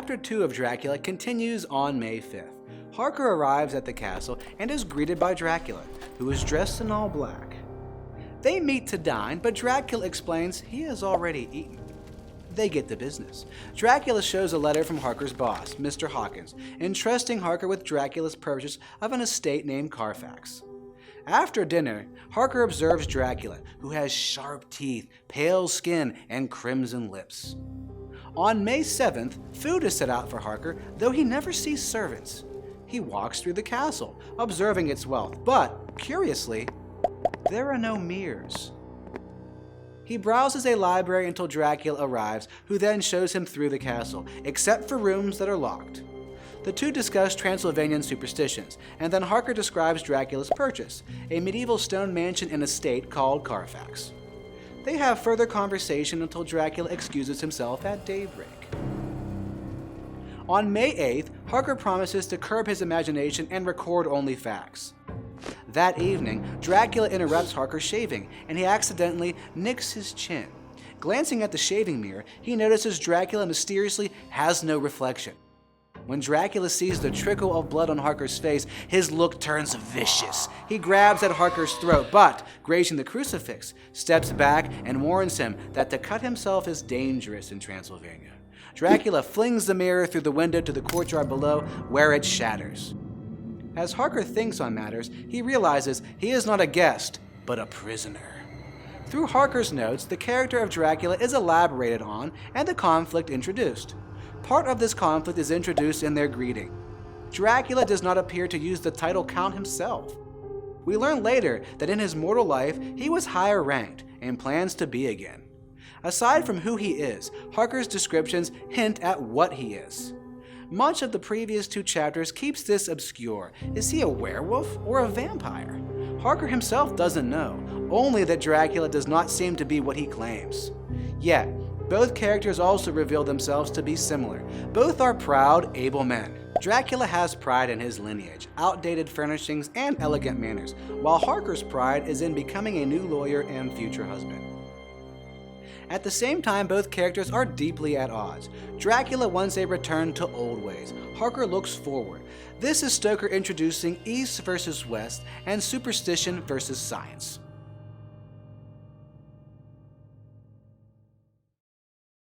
Chapter 2 of Dracula continues on May 5th. Harker arrives at the castle and is greeted by Dracula, who is dressed in all black. They meet to dine, but Dracula explains he has already eaten. They get to business. Dracula shows a letter from Harker's boss, Mr. Hawkins, entrusting Harker with Dracula's purchase of an estate named Carfax. After dinner, Harker observes Dracula, who has sharp teeth, pale skin, and crimson lips. On May 7th, food is set out for Harker, though he never sees servants. He walks through the castle, observing its wealth, but, curiously, there are no mirrors. He browses a library until Dracula arrives, who then shows him through the castle, except for rooms that are locked. The two discuss Transylvanian superstitions, and then Harker describes Dracula's purchase, a medieval stone mansion and estate called Carfax. They have further conversation until Dracula excuses himself at daybreak. On May 8th, Harker promises to curb his imagination and record only facts. That evening, Dracula interrupts Harker shaving, and he accidentally nicks his chin. Glancing at the shaving mirror, he notices Dracula mysteriously has no reflection. When Dracula sees the trickle of blood on Harker's face, his look turns vicious. He grabs at Harker's throat, but, grazing the crucifix, steps back and warns him that to cut himself is dangerous in Transylvania. Dracula flings the mirror through the window to the courtyard below, where it shatters. As Harker thinks on matters, he realizes he is not a guest, but a prisoner. Through Harker's notes, the character of Dracula is elaborated on and the conflict introduced. Part of this conflict is introduced in their greeting. Dracula does not appear to use the title Count himself. We learn later that in his mortal life, he was higher ranked and plans to be again. Aside from who he is, Harker's descriptions hint at what he is. Much of the previous two chapters keeps this obscure. Is he a werewolf or a vampire? Harker himself doesn't know, only that Dracula does not seem to be what he claims. Yet, both characters also reveal themselves to be similar. Both are proud, able men. Dracula has pride in his lineage, outdated furnishings, and elegant manners, while Harker's pride is in becoming a new lawyer and future husband. At the same time, both characters are deeply at odds. Dracula wants a return to old ways. Harker looks forward. This is Stoker introducing East versus West and superstition versus science.